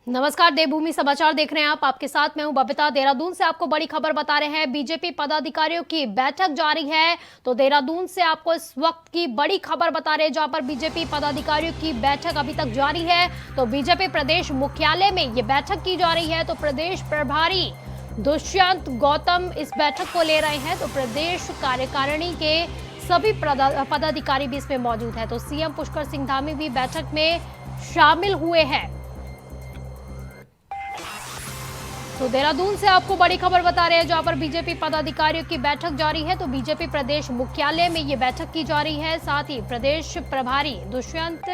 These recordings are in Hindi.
नमस्कार, देवभूमि समाचार देख रहे हैं आप। आपके साथ मैं हूं बबीता। देहरादून से आपको बड़ी खबर बता रहे हैं। बीजेपी पदाधिकारियों की बैठक जारी है। तो देहरादून से आपको इस वक्त की बड़ी खबर बता रहे हैं, जहां पर बीजेपी पदाधिकारियों की बैठक अभी तक जारी है। तो बीजेपी प्रदेश मुख्यालय में ये बैठक की जा रही है। तो प्रदेश प्रभारी दुष्यंत गौतम इस बैठक को ले रहे हैं। तो प्रदेश कार्यकारिणी के सभी पदाधिकारी भी इसमें मौजूद है। तो सीएम पुष्कर सिंह धामी भी बैठक में शामिल हुए हैं। तो देहरादून से आपको बड़ी खबर बता रहे हैं, जहां पर बीजेपी पदाधिकारियों की बैठक जारी है। तो बीजेपी प्रदेश मुख्यालय में ये बैठक की जा रही है। साथ ही प्रदेश प्रभारी दुष्यंत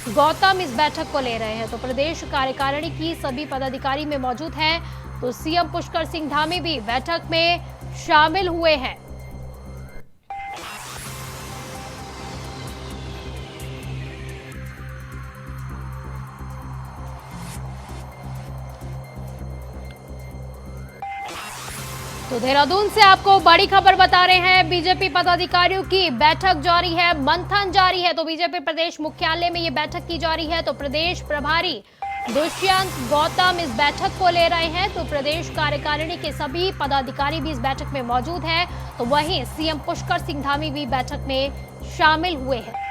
गौतम इस बैठक को ले रहे हैं। तो प्रदेश कार्यकारिणी की सभी पदाधिकारी में मौजूद हैं। तो सीएम पुष्कर सिंह धामी भी बैठक में शामिल हुए हैं। तो देहरादून से आपको बड़ी खबर बता रहे हैं। बीजेपी पदाधिकारियों की बैठक जारी है, मंथन जारी है। तो बीजेपी प्रदेश मुख्यालय में ये बैठक की जा रही है। तो प्रदेश प्रभारी दुष्यंत गौतम इस बैठक को ले रहे हैं। तो प्रदेश कार्यकारिणी के सभी पदाधिकारी भी इस बैठक में मौजूद हैं। तो वहीं सीएम पुष्कर सिंह धामी भी बैठक में शामिल हुए हैं।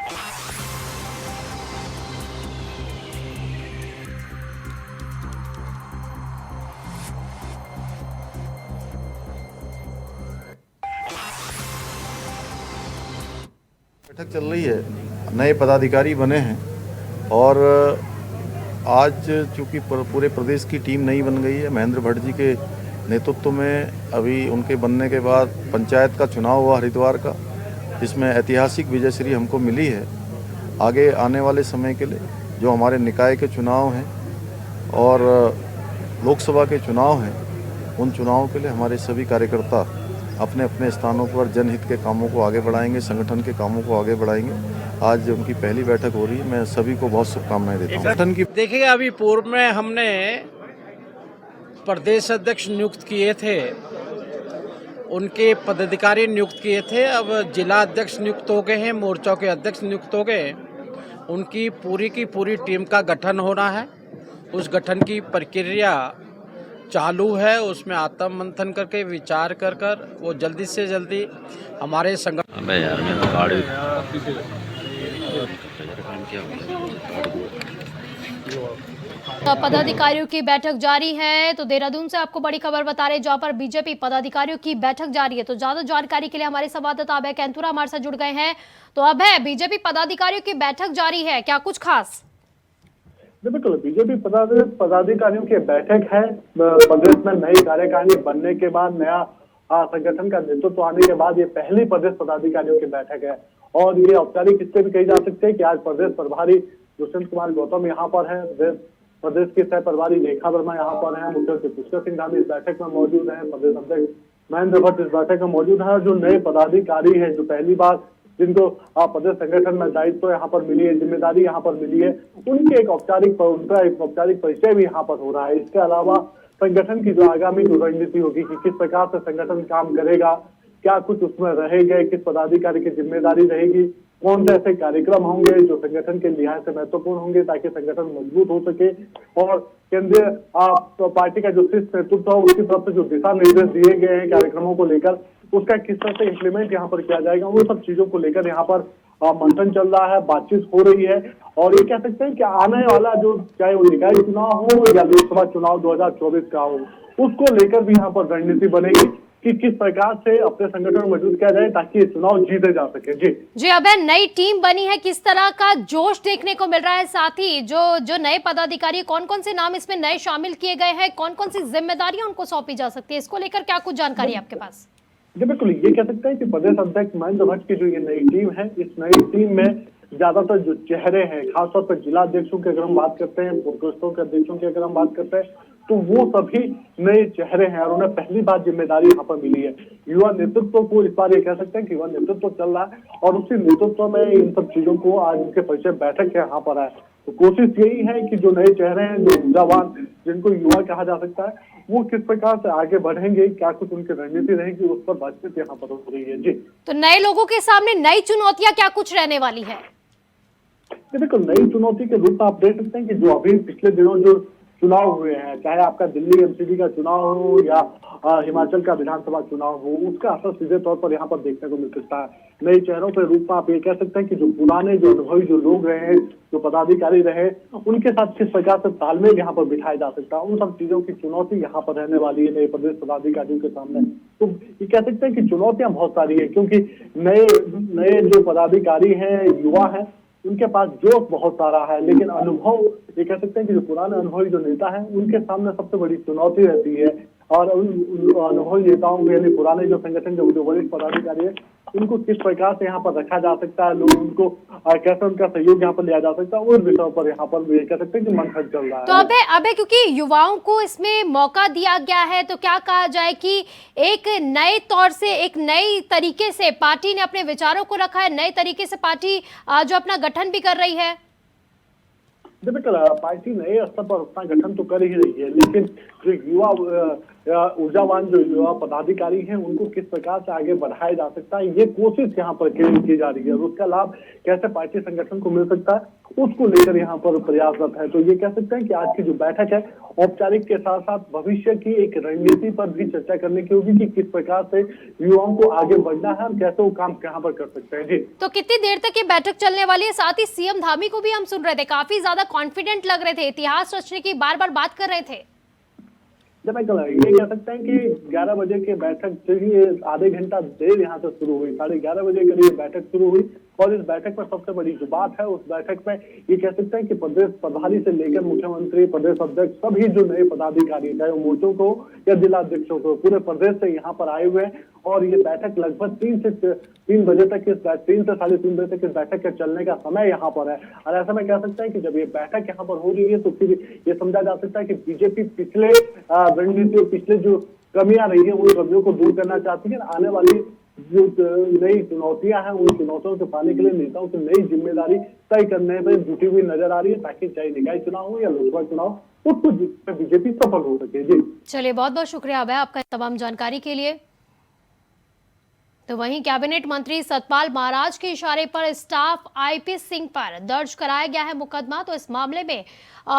बैठक चल रही है, नए पदाधिकारी बने हैं और आज चूंकि पूरे प्रदेश की टीम नई बन गई है। महेंद्र भट्ट जी के नेतृत्व में अभी उनके बनने के बाद पंचायत का चुनाव हुआ हरिद्वार का, जिसमें ऐतिहासिक विजयश्री हमको मिली है। आगे आने वाले समय के लिए जो हमारे निकाय के चुनाव हैं और लोकसभा के चुनाव हैं, उन चुनावों के लिए हमारे सभी कार्यकर्ता अपने अपने स्थानों पर जनहित के कामों को आगे बढ़ाएंगे, संगठन के कामों को आगे बढ़ाएंगे। आज उनकी पहली बैठक हो रही है। मैं सभी को बहुत शुभकामनाएं देता हूं। संगठन की देखिए, अभी पूर्व में हमने प्रदेश अध्यक्ष नियुक्त किए थे, उनके पदाधिकारी नियुक्त किए थे। अब जिला अध्यक्ष नियुक्त हो गए हैं, मोर्चों के अध्यक्ष नियुक्त हो गए। उनकी पूरी की पूरी टीम का गठन होना है। उस गठन की प्रक्रिया चालू है। उसमें आत्म मंथन करके विचार कर वो जल्दी से जल्दी हमारे संगठन पदाधिकारियों की बैठक जारी है। तो देहरादून से आपको बड़ी खबर बता रहे हैं, जहां पर बीजेपी पदाधिकारियों की बैठक जारी है। तो ज्यादा जानकारी के लिए हमारे संवाददाता अभय कैंतुरा हमारे साथ जुड़ गए हैं। तो अभय, बीजेपी पदाधिकारियों की बैठक जारी है, क्या कुछ खास? बिल्कुल, बीजेपी पदाधिकारियों की बैठक है। प्रदेश में नई कार्यकारिणी बनने के बाद, नया संगठन का नेतृत्व आने के बाद ये पहली प्रदेश पदाधिकारियों की बैठक है। और ये औपचारिक इससे भी कही जा सकती है कि आज प्रदेश प्रभारी दुष्यंत कुमार गौतम यहाँ पर है, प्रदेश के सह प्रभारी रेखा वर्मा यहाँ पर है, मुख्यमंत्री पुष्कर सिंह धामी इस बैठक में मौजूद है, प्रदेश अध्यक्ष महेंद्र भट्ट इस बैठक में मौजूद है। जो नए पदाधिकारी है, जो पहली बार जिनको प्रदेश संगठन में दायित्व यहाँ पर मिली है, जिम्मेदारी यहाँ पर मिली है, उनके उनका एक औपचारिक परिचय भी यहाँ पर हो रहा है। इसके अलावा संगठन की जो आगामी जो रणनीति होगी कि किस प्रकार से संगठन काम करेगा, क्या कुछ उसमें रहेगा, किस पदाधिकारी की जिम्मेदारी रहेगी, कौन से ऐसे कार्यक्रम होंगे जो संगठन के लिहाज से महत्वपूर्ण होंगे ताकि संगठन मजबूत हो सके, और केंद्रीय पार्टी का जो शीर्ष नेतृत्व है उसकी तरफ से जो दिशा निर्देश दिए गए हैं कार्यक्रमों को लेकर, उसका किस तरह से इम्प्लीमेंट यहाँ पर किया जाएगा, वो सब चीजों को लेकर यहाँ पर मंथन चल रहा है, बातचीत हो रही है। और ये कह सकते हैं कि आने वाला जो चाहे वो निकाय चुनाव हो या लोकसभा चुनाव 2024 का हो, उसको लेकर भी यहाँ पर रणनीति बनेगी कि किस प्रकार से अपने संगठन को मजबूत किया जाए ताकि ये चुनाव जीते जा सके। जी अबे, नई टीम बनी है, किस तरह का जोश देखने को मिल रहा है? साथ ही जो नए पदाधिकारी, कौन कौन से नाम इसमें नए शामिल किए गए हैं, कौन कौन सी जिम्मेदारियां उनको सौंपी जा सकती है, इसको लेकर क्या कुछ जानकारी है आपके पास? जी बिल्कुल, ये कह सकते हैं कि प्रदेश अध्यक्ष महेंद्र भट्ट की जो ये नई टीम है, इस नई टीम में ज्यादातर जो चेहरे हैं, खासतौर पर जिला अध्यक्षों की अगर हम बात करते हैं, प्रकोष्ठों के अध्यक्षों की अगर हम बात करते हैं, तो वो सभी नए चेहरे हैं और उन्हें पहली बार जिम्मेदारी यहाँ पर मिली है। युवा नेतृत्व को इस बार ये कह सकते हैं कि युवा नेतृत्व चल रहा है और उसी नेतृत्व में इन सब चीजों को आज उनके परिचय बैठक के यहाँ पर है। तो कोशिश यही है कि जो नए चेहरे हैं, जो ऊर्जावान, जिनको युवा कहा जा सकता है, वो किस प्रकार से आगे बढ़ेंगे, क्या कुछ उनकी रणनीति रहेगी, उस पर बातचीत यहाँ पर हो रही है। जी, तो नए लोगों के सामने नई चुनौतियां क्या कुछ रहने वाली है? देखो, नई चुनौती के रूप में आप देख सकते हैं कि जो अभी पिछले दिनों जो चुनाव हुए हैं, चाहे आपका दिल्ली एमसीडी का चुनाव हो या हिमाचल का विधानसभा चुनाव हो, उसका असर सीधे तौर पर यहाँ पर देखने को मिल सकता है। नए चेहरों के रूप में आप ये कह सकते हैं कि जो पुराने, जो अनुभवी जो लोग रहे, जो पदाधिकारी रहे, उनके साथ किस प्रकार से तालमेल यहाँ पर बिठाया जा सकता है, उन सब चीजों की चुनौती यहाँ पर रहने वाली है नए प्रदेश पदाधिकारियों के सामने। तो ये कह सकते हैं कि चुनौतियां बहुत सारी है, क्योंकि नए नए जो पदाधिकारी हैं, युवा हैं, उनके पास जोश बहुत सारा है, लेकिन अनुभव, ये कह सकते हैं कि जो पुराने अनुभवी जो नेता है, उनके सामने सबसे बड़ी चुनौती रहती है। और उन अनुभवी नेताओं के, यानी पुराने जो संगठन के जो वरिष्ठ पदाधिकारी है, उनको किस प्रकार से यहाँ पर रखा जा सकता है, लोग उनको कैसे उनका सहयोग यहाँ पर लिया जा सकता है, उन विषयों पर यहाँ पर ये कह सकते हैं कि मंथन चल रहा है। तो अबे क्योंकि युवाओं को इसमें मौका दिया गया है, तो क्या कहा जाए कि एक नए तौर से, एक नई तरीके से पार्टी ने अपने विचारों को रखा है, नए तरीके से पार्टी जो अपना गठन भी कर रही है। बिल्कुल, पार्टी नए स्तर पर अपना गठन तो कर ही रही है, लेकिन जो युवा ऊर्जावान जो युवा पदाधिकारी हैं, उनको किस प्रकार से आगे बढ़ाया जा सकता है, ये कोशिश यहाँ पर की जा रही है। उसका लाभ कैसे पार्टी संगठन को मिल सकता है, उसको लेकर यहाँ पर प्रयासरत है। तो ये कह सकते हैं कि आज की जो बैठक है, औपचारिक के साथ साथ भविष्य की एक रणनीति पर भी चर्चा करने की होगी कि किस प्रकार से युवाओं को आगे बढ़ना है और कैसे वो काम यहाँ पर कर सकते हैं। जी, तो कितनी देर तक ये बैठक चलने वाली है? साथ ही सीएम धामी को भी हम सुन रहे थे, काफी ज्यादा कॉन्फिडेंट लग रहे थे, इतिहास रचने की बार बार बात कर रहे थे। जब मैं ये कह सकते हैं कि 11 बजे की बैठक से ही आधे घंटा देर यहाँ से शुरू हुई, 11:30 बजे करीब बैठक शुरू हुई। और इस बैठक में सबसे बड़ी जो बात है, उस बैठक में ये कह सकते हैं कि प्रदेश प्रभारी से लेकर मुख्यमंत्री, प्रदेश अध्यक्ष, सभी जो नए पदाधिकारी, चाहे वो मोर्चों को या जिलाध्यक्षों को, पूरे प्रदेश से यहाँ पर आए हुए हैं। और ये बैठक लगभग 3 से 3 बजे तक, 3 से 3:30 बजे तक इस बैठक के चलने का समय यहाँ पर है। और ऐसा में कह सकते हैं कि जब ये बैठक यहाँ पर हो रही है, तो फिर ये समझा जा सकता है कि बीजेपी पिछले रणनीति, पिछले जो कमियां रही है, उन कमियों को दूर करना चाहती है। आने वाली जो नई चुनौतियां हैं, उन चुनौतियों से पाने के लिए नेताओं की नई जिम्मेदारी तय करने में जुटी हुई नजर आ रही है, ताकि चाहे निकाय चुनाव हो या लोकसभा चुनाव, उसको बीजेपी सफल हो सके। जी, चलिए, बहुत बहुत शुक्रिया अभय आपका तमाम जानकारी के लिए। तो वहीं कैबिनेट मंत्री सतपाल महाराज के इशारे पर स्टाफ आईपी सिंह पर दर्ज कराया गया है मुकदमा। तो इस मामले में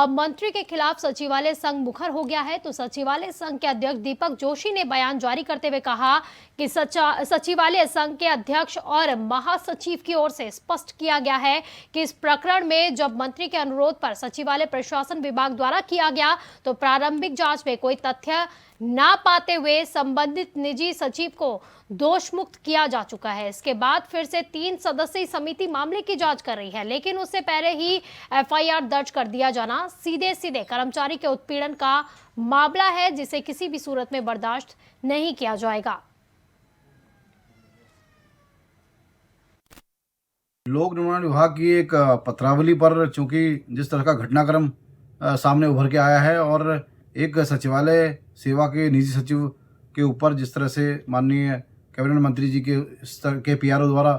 मंत्री के खिलाफ सचिवालय संघ मुखर हो गया है। तो सचिवालय संघ के अध्यक्ष दीपक जोशी ने बयान जारी करते हुए कहा कि सचिवालय संघ के अध्यक्ष और महासचिव की ओर से स्पष्ट किया गया है कि इस प्रकरण में जब मंत्री के अनुरोध पर सचिवालय प्रशासन विभाग द्वारा किया गया, तो प्रारंभिक जांच में कोई तथ्य ना पाते हुए संबंधित निजी सचिव को दोष मुक्त किया जा चुका है। इसके बाद फिर से 3 सदस्यीय समिति मामले की जांच कर रही है, लेकिन उससे पहले ही एफआईआर दर्ज कर दिया जाना सीधे सीधे कर्मचारी के उत्पीड़न का मामला है, जिसे किसी भी सूरत में बर्दाश्त नहीं किया जाएगा। लोक निर्माण विभाग की एक पत्रावली पर चूंकि जिस तरह का घटनाक्रम सामने उभर के आया है, और एक सचिवालय सेवा के निजी सचिव के ऊपर जिस तरह से माननीय कैबिनेट मंत्री जी के स्तर के पीआरओ द्वारा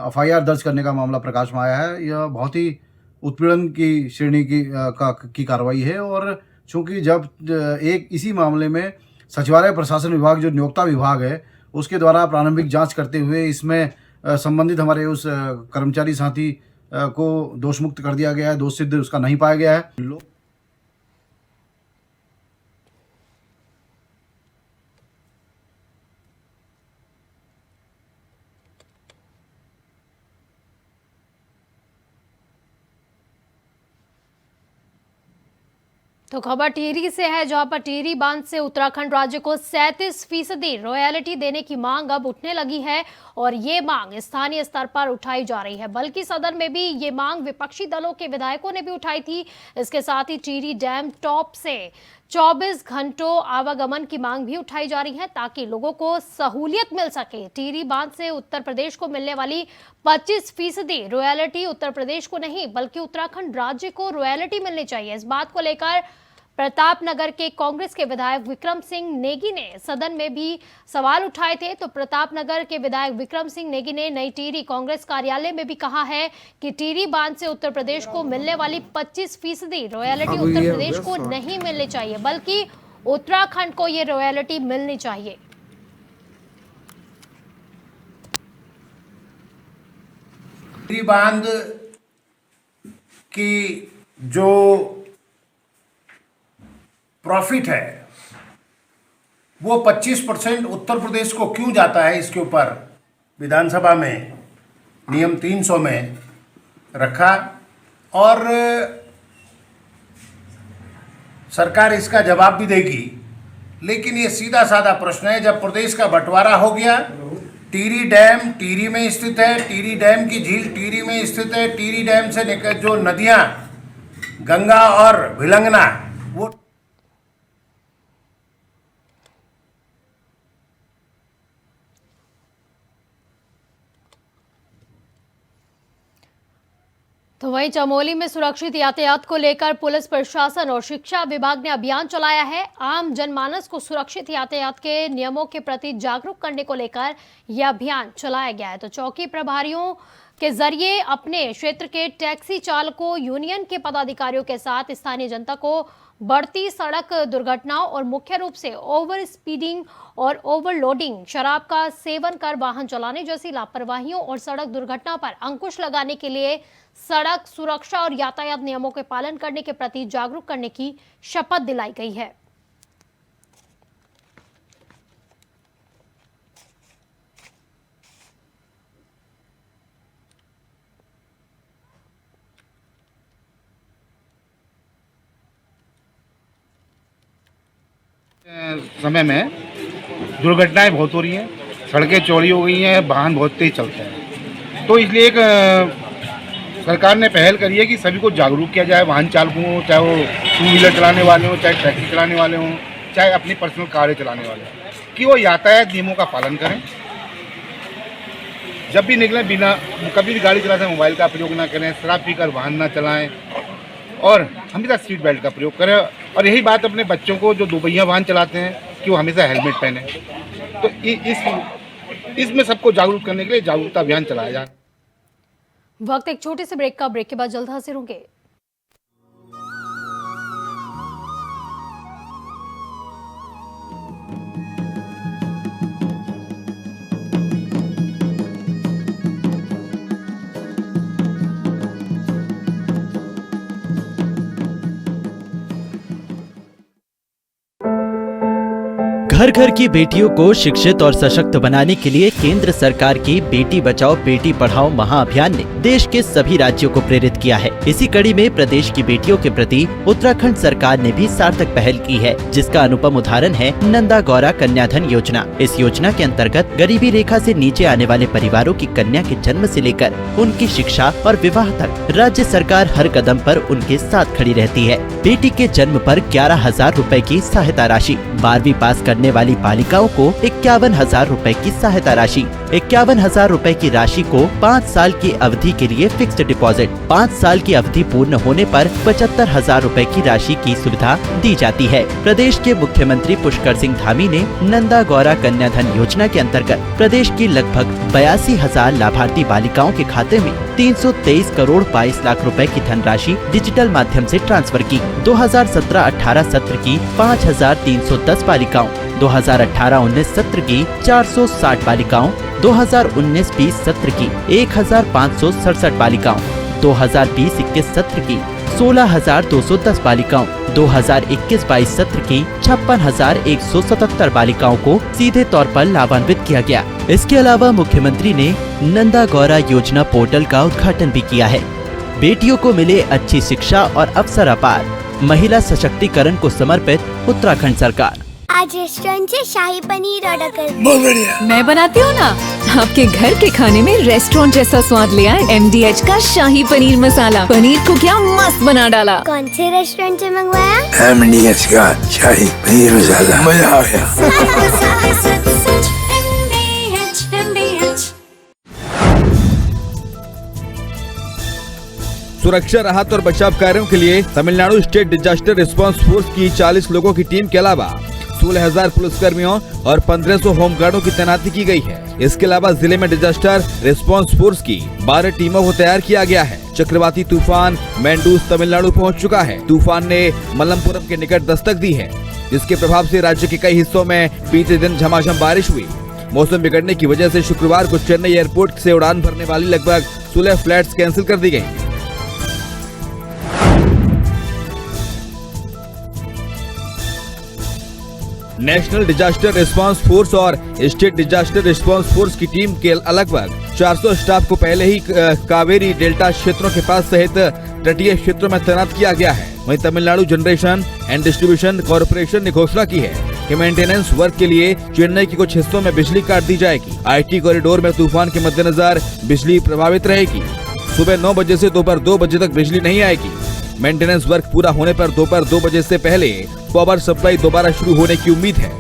एफआईआर दर्ज करने का मामला प्रकाश में आया है, यह बहुत ही उत्पीड़न की श्रेणी की कार्रवाई है। और चूंकि जब एक इसी मामले में सचिवालय प्रशासन विभाग जो नियोक्ता विभाग है, उसके द्वारा प्रारंभिक जांच करते हुए इसमें संबंधित हमारे उस कर्मचारी साथी को दोष मुक्त कर दिया गया है, दोष सिद्ध उसका नहीं पाया गया है। तो खबर टिहरी से है, जहां पर टिहरी बांध से उत्तराखंड राज्य को 37% रॉयल्टी देने की मांग अब उठने लगी है। और ये मांग स्थानीय स्तर पर उठाई जा रही है, बल्कि सदन में भी ये मांग विपक्षी दलों के विधायकों ने भी उठाई थी। इसके साथ ही टिहरी डैम टॉप से 24 घंटों आवागमन की मांग भी उठाई जा रही है, ताकि लोगों को सहूलियत मिल सके। टिहरी बांध से उत्तर प्रदेश को मिलने वाली 25% रॉयल्टी उत्तर प्रदेश को नहीं, बल्कि उत्तराखंड राज्य को रॉयल्टी मिलनी चाहिए। इस बात को लेकर प्रतापनगर के कांग्रेस के विधायक विक्रम सिंह नेगी ने सदन में भी सवाल उठाए थे। तो प्रतापनगर के विधायक विक्रम सिंह नेगी ने नई टिहरी कांग्रेस कार्यालय में भी कहा है कि टिहरी बांध से उत्तर प्रदेश को मिलने वाली 25% रॉयल्टी उत्तर प्रदेश को नहीं मिलनी चाहिए, बल्कि उत्तराखंड को ये रॉयल्टी मिलनी चाहिए। टिहरी बांध की जो प्रॉफिट है वो 25% उत्तर प्रदेश को क्यों जाता है, इसके ऊपर विधानसभा में नियम 300 में रखा और सरकार इसका जवाब भी देगी। लेकिन ये सीधा साधा प्रश्न है, जब प्रदेश का बंटवारा हो गया, टिहरी डैम टिहरी में स्थित है, टिहरी डैम की झील टिहरी में स्थित है, टिहरी डैम से निकल जो नदियां गंगा और भिलंगना वो तो वहीं चमोली में सुरक्षित यातायात को लेकर पुलिस प्रशासन और शिक्षा विभाग ने अभियान चलाया है। आम जनमानस को सुरक्षित यातायात के नियमों के प्रति जागरूक करने को लेकर यह अभियान चलाया गया है। तो चौकी प्रभारियों के जरिए अपने क्षेत्र के टैक्सी चालकों, यूनियन के पदाधिकारियों के साथ स्थानीय जनता को बढ़ती सड़क दुर्घटनाओं और मुख्य रूप से ओवर स्पीडिंग और ओवरलोडिंग, शराब का सेवन कर वाहन चलाने जैसी लापरवाहियों और सड़क दुर्घटना पर अंकुश लगाने के लिए सड़क सुरक्षा और यातायात नियमों के पालन करने के प्रति जागरूक करने की शपथ दिलाई गई है। समय में दुर्घटनाएं बहुत हो रही हैं, सड़कें चौड़ी हो गई हैं, वाहन बहुत तेज चलते हैं। तो इसलिए एक सरकार ने पहल करी है कि सभी को जागरूक किया जाए, वाहन चालकों को, चाहे वो टू व्हीलर चलाने वाले हों, चाहे टैक्सी चलाने वाले हों, चाहे अपनी पर्सनल कारें चलाने वाले हों, कि वो यातायात नियमों का पालन करें। जब भी निकलें बिना कभी भी गाड़ी चलाते हैं मोबाइल का प्रयोग ना करें, शराब पीकर वाहन ना चलाएं और हमेशा सीट बेल्ट का प्रयोग करें। और यही बात अपने बच्चों को जो दोपहिया वाहन चलाते हैं कि वो हमेशा हेलमेट पहने। तो इसमें सबको जागरूक करने के लिए जागरूकता अभियान चलाया जाए। वक्त एक छोटे से ब्रेक का, ब्रेक के बाद जल्द हाजिर होंगे। घर घर की बेटियों को शिक्षित और सशक्त बनाने के लिए केंद्र सरकार की बेटी बचाओ बेटी पढ़ाओ महाअभियान ने देश के सभी राज्यों को प्रेरित किया है। इसी कड़ी में प्रदेश की बेटियों के प्रति उत्तराखंड सरकार ने भी सार्थक पहल की है, जिसका अनुपम उदाहरण है नंदा गौरा कन्याधन योजना। इस योजना के अंतर्गत गरीबी रेखा से नीचे आने वाले परिवारों की कन्या के जन्म से लेकर उनकी शिक्षा और विवाह तक राज्य सरकार हर कदम पर उनके साथ खड़ी रहती है। बेटी के जन्म पर 11,000 रूपए की सहायता राशि, 12वीं पास करने वाली बालिकाओं को 51,000 रूपए की सहायता राशि, 51,000 रूपए की राशि को 5 साल की अवधि के लिए फिक्स्ड डिपॉजिट, 5 साल की अवधि पूर्ण होने पर 75,000 रूपए की राशि की सुविधा दी जाती है। प्रदेश के मुख्यमंत्री पुष्कर सिंह धामी ने नंदा गौरा कन्याधन योजना के अंतर्गत प्रदेश की लगभग 82,000 लाभार्थी बालिकाओं के खाते में 323 करोड़ 22 लाख रुपए की धनराशि डिजिटल माध्यम से ट्रांसफर की। 2017-18 सत्र की 5,310 बालिकाओं, 2018-19 सत्र की 460 बालिकाओं, 2019-20 सत्र की 1,567 बालिकाओं, 2020-21 सत्र की 16,210 बालिकाओं, 2021-22 सत्र की 56,177 बालिकाओं को सीधे तौर पर लाभान्वित किया गया। इसके अलावा मुख्यमंत्री ने नंदा गौरा योजना पोर्टल का उद्घाटन भी किया है। बेटियों को मिले अच्छी शिक्षा और अवसर अपार, महिला सशक्तिकरण को समर्पित उत्तराखंड सरकार। आज रेस्टोरेंट से शाही पनीर ऑर्डर कर। बहुत बढ़िया। मैं बनाती हूँ ना, आपके घर के खाने में रेस्टोरेंट जैसा स्वाद ले आए। MDH का शाही पनीर मसाला, पनीर को क्या मस्त बना डाला। कौन से रेस्टोरेंट से मंगवाया? MDH का शाही पनीर मसाला, मजा आ गया। सुरक्षा, राहत और बचाव कार्यों के लिए Tamil Nadu state disaster response force की 40 लोगों की टीम के अलावा 16,000 पुलिसकर्मियों और 1,500 होमगार्डों की तैनाती की गई है। इसके अलावा जिले में डिजास्टर रिस्पांस फोर्स की 12 टीमों को तैयार किया गया है। चक्रवाती तूफान मैंडूस तमिलनाडु पहुंच चुका है। तूफान ने मलप्पुरम के निकट दस्तक दी है, जिसके प्रभाव से राज्य के कई हिस्सों में बीते दिन झमाझम बारिश हुई। मौसम बिगड़ने की वजह से शुक्रवार को चेन्नई एयरपोर्ट से उड़ान भरने वाली लगभग 16 फ्लाइट्स कैंसिल कर दी गयी। नेशनल डिजास्टर रिस्पांस फोर्स और स्टेट डिजास्टर रिस्पांस फोर्स की टीम के लगभग 400 स्टाफ को पहले ही कावेरी डेल्टा क्षेत्रों के पास सहित तटीय क्षेत्रों में तैनात किया गया है। वहीं Tamil Nadu generation and distribution corporation ने घोषणा की है कि मेंटेनेंस वर्क के लिए चेन्नई के कुछ हिस्सों में बिजली काट दी जाएगी। IT कॉरिडोर में तूफान के मद्देनजर बिजली प्रभावित रहेगी। सुबह 9 बजे से दोपहर 2 बजे तक बिजली नहीं आएगी। मेंटेनेंस वर्क पूरा होने पर दोपहर 2 बजे से पहले पावर सप्लाई दोबारा शुरू होने की उम्मीद है।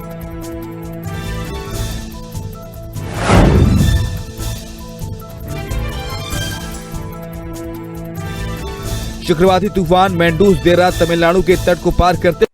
चक्रवाती तूफान मेंडूस देर रात तमिलनाडु के तट को पार करते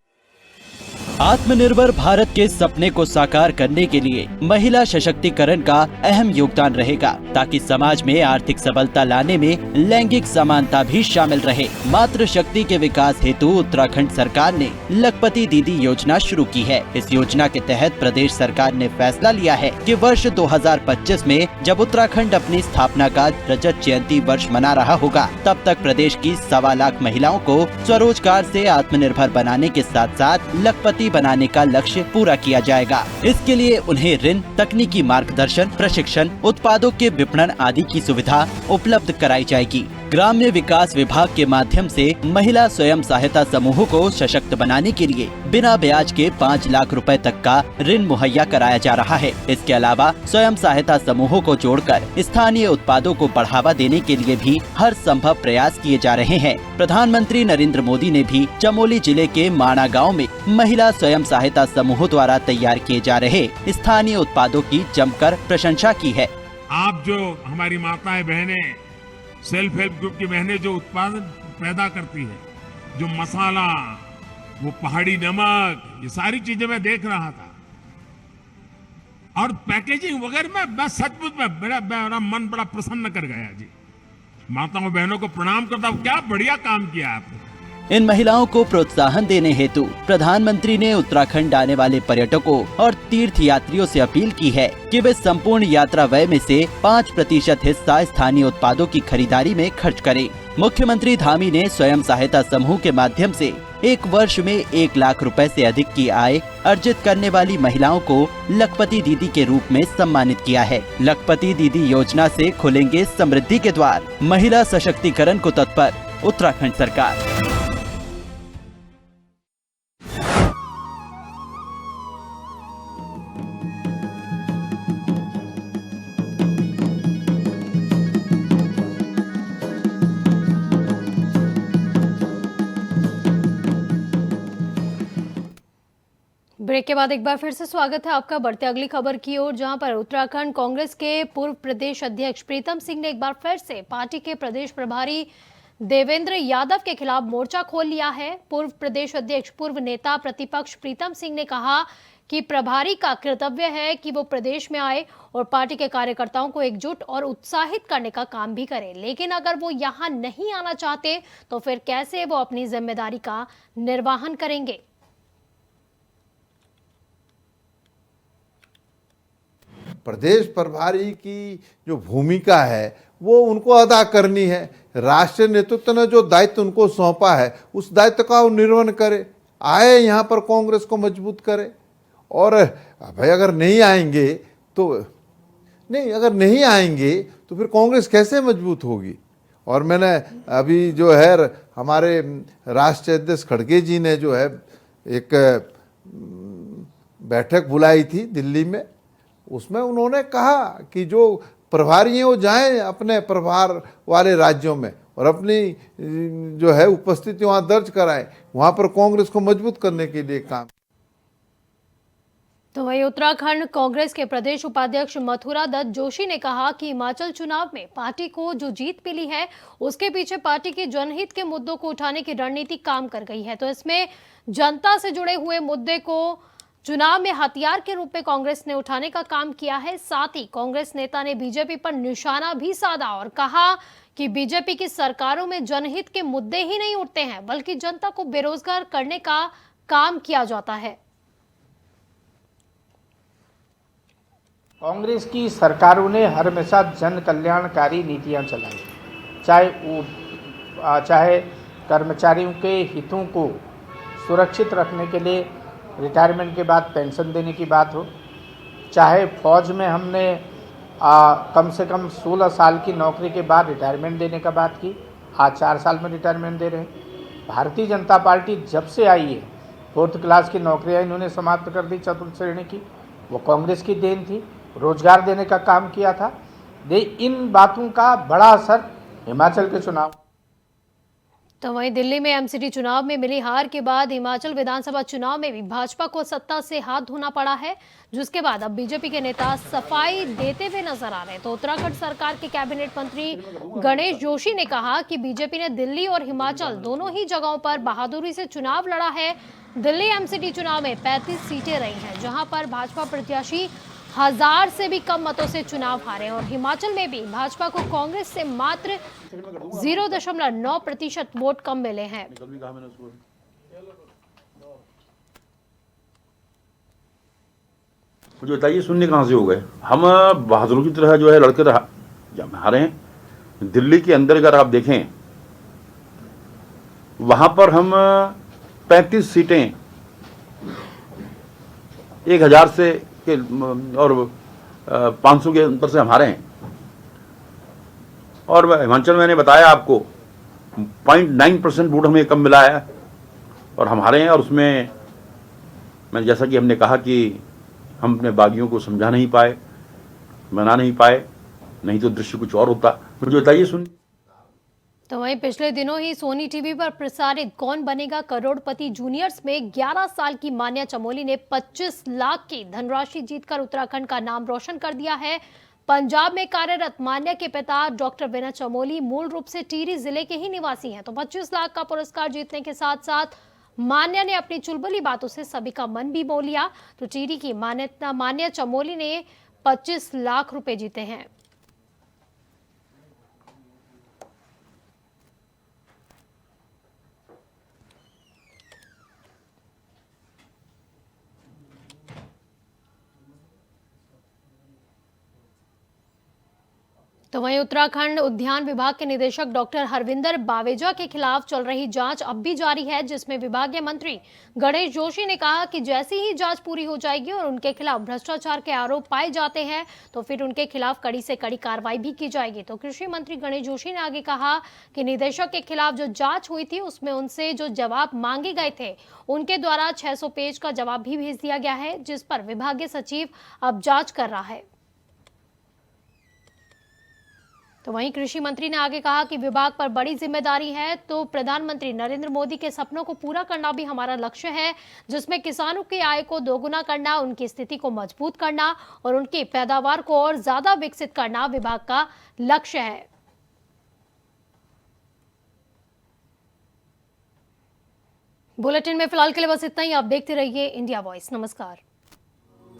आत्मनिर्भर भारत के सपने को साकार करने के लिए महिला सशक्तिकरण का अहम योगदान रहेगा, ताकि समाज में आर्थिक सबलता लाने में लैंगिक समानता भी शामिल रहे। मातृ शक्ति के विकास हेतु उत्तराखंड सरकार ने लखपति दीदी योजना शुरू की है। इस योजना के तहत प्रदेश सरकार ने फैसला लिया है कि वर्ष 2025 में जब उत्तराखंड अपनी स्थापना का रजत जयंती वर्ष मना रहा होगा, तब तक प्रदेश की 1.25 लाख महिलाओं को स्वरोजगार से आत्मनिर्भर बनाने के साथ साथ लखपति बनाने का लक्ष्य पूरा किया जाएगा। इसके लिए उन्हें ऋण, तकनीकी मार्गदर्शन, प्रशिक्षण, उत्पादों के विपणन आदि की सुविधा उपलब्ध कराई जाएगी। ग्राम्य विकास विभाग के माध्यम से महिला स्वयं सहायता समूहों को सशक्त बनाने के लिए बिना ब्याज के 5 लाख रुपए तक का ऋण मुहैया कराया जा रहा है। इसके अलावा स्वयं सहायता समूहों को जोड़कर स्थानीय उत्पादों को बढ़ावा देने के लिए भी हर संभव प्रयास किए जा रहे हैं। प्रधानमंत्री नरेंद्र मोदी ने भी चमोली जिले के माणा गाँव में महिला स्वयं सहायता समूहों द्वारा तैयार किए जा रहे स्थानीय उत्पादों की जमकर प्रशंसा की है। आप जो हमारी माताएं बहनें, सेल्फ हेल्प ग्रुप की बहनें जो उत्पादन पैदा करती है, जो मसाला, वो पहाड़ी नमक, ये सारी चीजें मैं देख रहा था और पैकेजिंग वगैरह मैं सचमुच में मेरा मन बड़ा प्रसन्न कर गया जी। माताओं बहनों को प्रणाम करता हूँ, क्या बढ़िया काम किया आपने। इन महिलाओं को प्रोत्साहन देने हेतु प्रधानमंत्री ने उत्तराखंड आने वाले पर्यटकों और तीर्थ यात्रियों से अपील की है कि वे संपूर्ण यात्रा व्यय में से 5% हिस्सा स्थानीय उत्पादों की खरीदारी में खर्च करें। मुख्यमंत्री धामी ने स्वयं सहायता समूह के माध्यम से एक वर्ष में 1 लाख रुपए से अधिक की आय अर्जित करने वाली महिलाओं को लखपति दीदी के रूप में सम्मानित किया है। लखपति दीदी योजना से खुलेंगे समृद्धि के द्वार। महिला सशक्तिकरण को तत्पर उत्तराखंड सरकार। ब्रेक के बाद एक बार फिर से स्वागत है आपका। बढ़ते अगली खबर की ओर, जहां पर उत्तराखंड कांग्रेस के पूर्व प्रदेश अध्यक्ष प्रीतम सिंह ने एक बार फिर से पार्टी के प्रदेश प्रभारी देवेंद्र यादव के खिलाफ मोर्चा खोल लिया है। पूर्व प्रदेश अध्यक्ष, पूर्व नेता प्रतिपक्ष प्रीतम सिंह ने कहा कि प्रभारी का कर्तव्य है कि वो प्रदेश में आए और पार्टी के कार्यकर्ताओं को एकजुट और उत्साहित करने का काम भी करे, लेकिन अगर वो यहाँ नहीं आना चाहते तो फिर कैसे वो अपनी जिम्मेदारी का निर्वहन करेंगे। प्रदेश प्रभारी की जो भूमिका है वो उनको अदा करनी है। राष्ट्रीय नेतृत्व ने जो दायित्व उनको सौंपा है उस दायित्व का वो निर्वहन करे, आए यहाँ पर कांग्रेस को मजबूत करे। और भाई अगर नहीं आएंगे तो फिर कांग्रेस कैसे मजबूत होगी। और मैंने अभी जो है हमारे राष्ट्रीय अध्यक्ष खड़गे जी ने जो है एक बैठक बुलाई थी दिल्ली में, उसमें उन्होंने कहा कि जो प्रभारी हैं वो जाएं अपने प्रभार वाले राज्यों में और अपनी जो है उपस्थिति वहाँ दर्ज कराएं, वहाँ पर कांग्रेस को मजबूत करने के लिए काम। तो वही उत्तराखंड कांग्रेस के प्रदेश उपाध्यक्ष मथुरा दत्त जोशी ने कहा कि हिमाचल चुनाव में पार्टी को जो जीत मिली है उसके पीछे पार्टी के जनहित के मुद्दों को उठाने की रणनीति काम कर गई है। तो इसमें जनता से जुड़े हुए मुद्दे को चुनाव में हथियार के रूप में कांग्रेस ने उठाने का काम किया है। साथ ही कांग्रेस नेता ने बीजेपी पर निशाना भी साधा और कहा कि बीजेपी की सरकारों में जनहित के मुद्दे ही नहीं उठते हैं, बल्कि जनता को बेरोजगार करने का काम किया जाता है। कांग्रेस की सरकारों ने हर हमेशा जन कल्याणकारी नीतियां चलाई, चाहे कर्मचारियों के हितों को सुरक्षित रखने के लिए रिटायरमेंट के बाद पेंशन देने की बात हो, चाहे फौज में हमने कम से कम 16 साल की नौकरी के बाद रिटायरमेंट देने का बात की, आज 4 साल में रिटायरमेंट दे रहे हैं। भारतीय जनता पार्टी जब से आई है 4th क्लास की नौकरियां इन्होंने समाप्त कर दी, 4th श्रेणी की, वो कांग्रेस की देन थी। रोजगार देने का काम किया था। इन बातों का बड़ा असर हिमाचल के चुनाव। तो वहीं दिल्ली में एमसीडी चुनाव में मिली हार के बाद हिमाचल विधानसभा चुनाव में भी भाजपा को सत्ता से हाथ धोना पड़ा है, जिसके बाद अब बीजेपी के नेता सफाई देते हुए नजर आ रहे हैं। तो उत्तराखंड सरकार के कैबिनेट मंत्री गणेश जोशी ने कहा कि बीजेपी ने दिल्ली और हिमाचल दोनों ही जगहों पर बहादुरी से चुनाव लड़ा है। दिल्ली एमसीडी चुनाव में 35 सीटें रही हैं, जहां पर भाजपा प्रत्याशी 1000 से भी कम मतों से चुनाव हारे, और हिमाचल में भी भाजपा को कांग्रेस से मात्र 0.9% वोट कम मिले हैं। मुझे बताइए, शून्य कहां से हो गए? हम बहादुरों की तरह जो है लड़के हारे हैं। दिल्ली के अंदर अगर आप देखें, वहां पर हम 35 सीटें 1000 से और 500 के अंतर से हमारे हैं। और हिमाचल में मैंने बताया आपको 0.9% वोट हमें कम मिला है और हमारे हैं। और उसमें मैंने जैसा कि हमने कहा कि हम अपने बागियों को समझा नहीं पाए, मना नहीं पाए, नहीं तो दृश्य कुछ और होता। मुझे बताइए सुन। तो वहीं पिछले दिनों ही सोनी टीवी पर प्रसारित कौन बनेगा करोड़पति जूनियर्स में 11 साल की मान्या चमोली ने 25 लाख की धनराशि जीतकर उत्तराखंड का नाम रोशन कर दिया है। पंजाब में कार्यरत मान्या के पिता डॉक्टर विनय चमोली मूल रूप से टिहरी जिले के ही निवासी हैं। तो 25 लाख का पुरस्कार जीतने के साथ साथ मान्या ने अपनी चुलबुली बातों से सभी का मन भी मोह लिया। तो टिहरी की मान्या चमोली ने 25 लाख रुपए जीते हैं। तो वहीं उत्तराखंड उद्यान विभाग के निदेशक डॉक्टर हरविंदर बावेजा के खिलाफ चल रही जांच अब भी जारी है, जिसमें विभागीय मंत्री गणेश जोशी ने कहा कि जैसी ही जांच पूरी हो जाएगी और उनके खिलाफ भ्रष्टाचार के आरोप पाए जाते हैं तो फिर उनके खिलाफ कड़ी से कड़ी कार्रवाई भी की जाएगी। तो कृषि मंत्री गणेश जोशी ने आगे कहा कि निदेशक के खिलाफ जो जाँच हुई थी उसमें उनसे जो जवाब मांगे गए थे उनके द्वारा 600 पेज का जवाब भी भेज दिया गया है, जिस पर विभागीय सचिव अब जाँच कर रहा है। तो वहीं कृषि मंत्री ने आगे कहा कि विभाग पर बड़ी जिम्मेदारी है, तो प्रधानमंत्री नरेंद्र मोदी के सपनों को पूरा करना भी हमारा लक्ष्य है, जिसमें किसानों की आय को दोगुना करना, उनकी स्थिति को मजबूत करना और उनकी पैदावार को और ज्यादा विकसित करना विभाग का लक्ष्य है। बुलेटिन में फिलहाल के लिए बस इतना ही। आप देखते रहिए इंडिया वॉइस। नमस्कार।